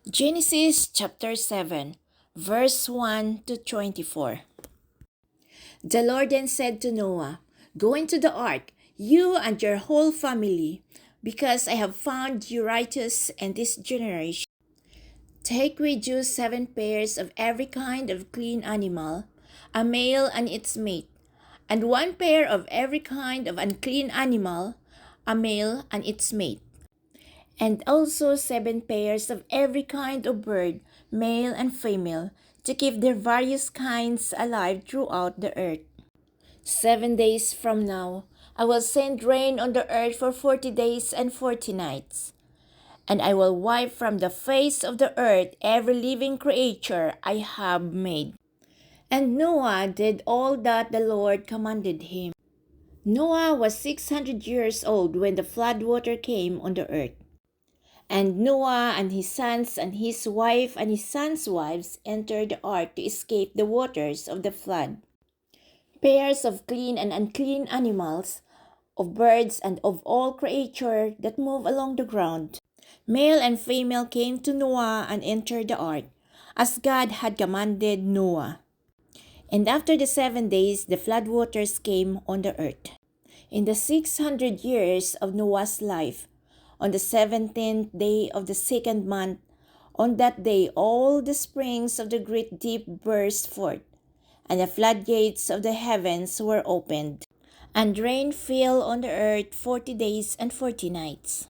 Genesis chapter 7, verse 1 to 24. The Lord then said to Noah, "Go into the ark, you and your whole family, because I have found you righteous in this generation. Take with you 7 pairs of every kind of clean animal, a male and its mate, and 1 pair of every kind of unclean animal, a male and its mate, and also 7 pairs of every kind of bird, male and female, to keep their various kinds alive throughout the earth. 7 days from now, I will send rain on the earth for 40 days and 40 nights, and I will wipe from the face of the earth every living creature I have made." And Noah did all that the Lord commanded him. Noah was 600 years old when the floodwater came on the earth. And Noah and his sons and his wife and his sons' wives entered the ark to escape the waters of the flood. Pairs of clean and unclean animals, of birds and of all creature that move along the ground, male and female, came to Noah and entered the ark, as God had commanded Noah. And after the 7 days, the floodwaters came on the earth. In the 600 years of Noah's life, on the 17th day of the second month, on that day all the springs of the great deep burst forth, and the floodgates of the heavens were opened, and rain fell on the earth 40 days and 40 nights.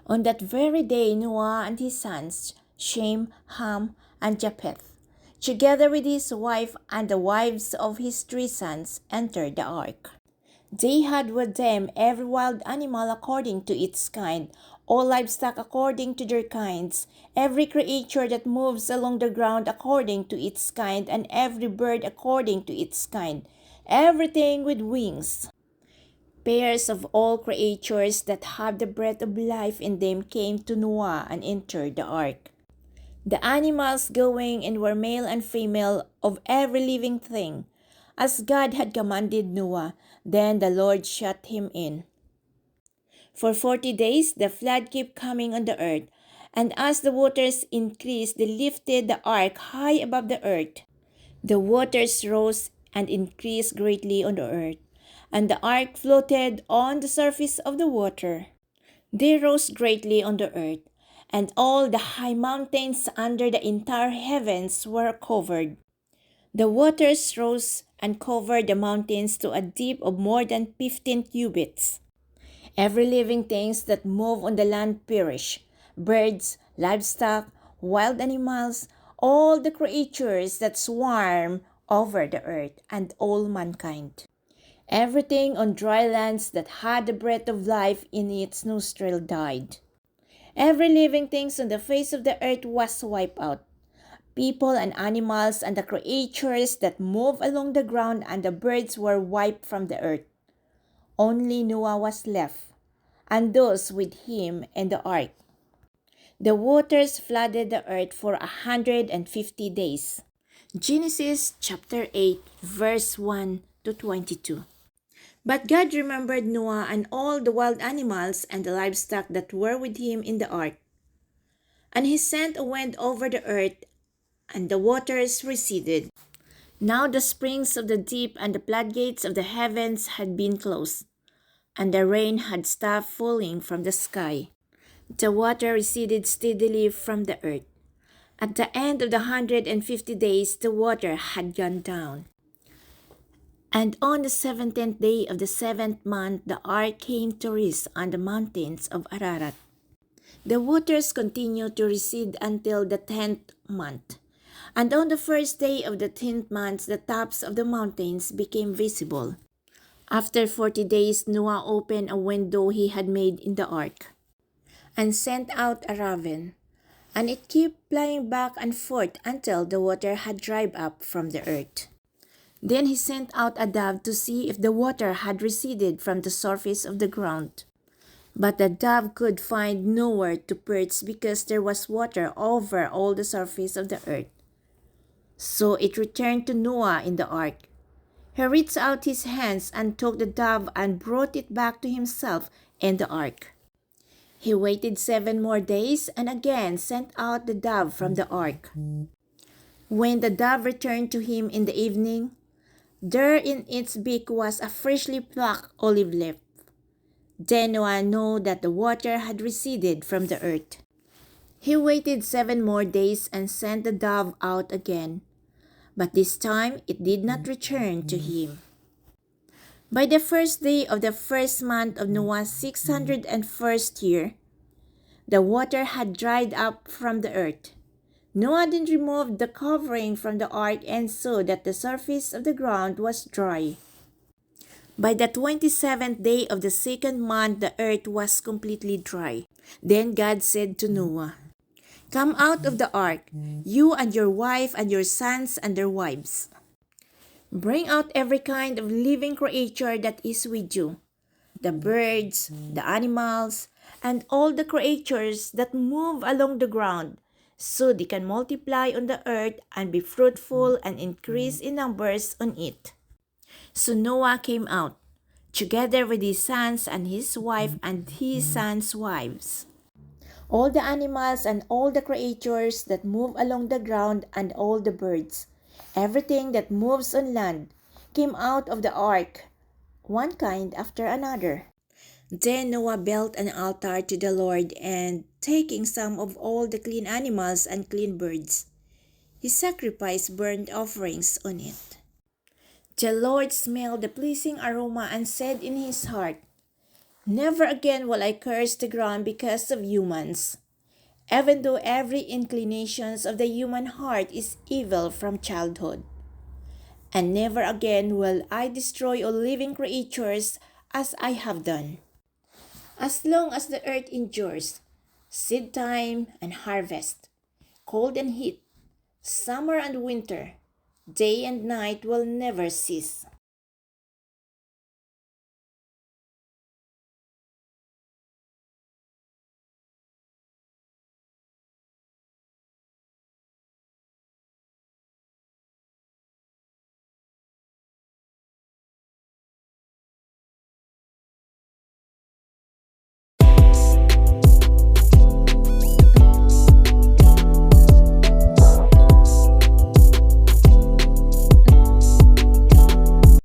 On that very day Noah and his sons, Shem, Ham, and Japheth, together with his wife and the wives of his 3 sons, entered the ark. They had with them every wild animal according to its kind, all livestock according to their kinds, every creature that moves along the ground according to its kind, and every bird according to its kind, everything with wings. Pairs of all creatures that have the breath of life in them came to Noah and entered the ark. The animals going in were male and female of every living thing, as God had commanded Noah. Then the Lord shut him in. For 40 days the flood kept coming on the earth, and as the waters increased, they lifted the ark high above the earth. The waters rose and increased greatly on the earth, and the ark floated on the surface of the water. They rose greatly on the earth, and all the high mountains under the entire heavens were covered. The waters rose and covered the mountains to a depth of more than 15 cubits. Every living thing that move on the land perished: birds, livestock, wild animals, all the creatures that swarm over the earth, and all mankind. Everything on dry lands that had the breath of life in its nostril died. Every living thing on the face of the earth was wiped out: people and animals, and the creatures that move along the ground, and the birds were wiped from the earth. Only Noah was left, and those with him in the ark. The waters flooded the earth for 150 days. Genesis chapter 8, verse 1 to 22. But God remembered Noah and all the wild animals and the livestock that were with him in the ark. And he sent a wind over the earth, and the waters receded. Now the springs of the deep and the floodgates of the heavens had been closed, and the rain had stopped falling from the sky. The water receded steadily from the earth. At the end of the 150 days, the water had gone down. And on the 17th day of the 7th month, the ark came to rest on the mountains of Ararat. The waters continued to recede until the 10th month. And on the first day of the 10th month, the tops of the mountains became visible. After 40 days, Noah opened a window he had made in the ark, and sent out a raven, and it kept flying back and forth until the water had dried up from the earth. Then he sent out a dove to see if the water had receded from the surface of the ground. But the dove could find nowhere to perch, because there was water over all the surface of the earth. So it returned to Noah in the ark. He reached out his hands and took the dove and brought it back to himself in the ark. He waited 7 more days and again sent out the dove from the ark. When the dove returned to him in the evening, there in its beak was a freshly plucked olive leaf. Then Noah knew that the water had receded from the earth. He waited 7 more days and sent the dove out again, but this time it did not return to him. By the first day of the first month of Noah's 601st year, the water had dried up from the earth. Noah then removed the covering from the ark and saw that the surface of the ground was dry. By the 27th day of the second month, the earth was completely dry. Then God said to Noah, "Come out of the ark, you and your wife and your sons and their wives. Bring out every kind of living creature that is with you, the birds, the animals, and all the creatures that move along the ground, so they can multiply on the earth and be fruitful and increase in numbers on it." So Noah came out, together with his sons and his wife and his sons' wives. All the animals and all the creatures that move along the ground and all the birds, everything that moves on land, came out of the ark, one kind after another. Then Noah built an altar to the Lord, and taking some of all the clean animals and clean birds, he sacrificed burnt offerings on it. The Lord smelled the pleasing aroma and said in his heart, "Never again will I curse the ground because of humans, even though every inclination of the human heart is evil from childhood. And never again will I destroy all living creatures as I have done. As long as the earth endures, seed time and harvest, cold and heat, summer and winter, day and night will never cease."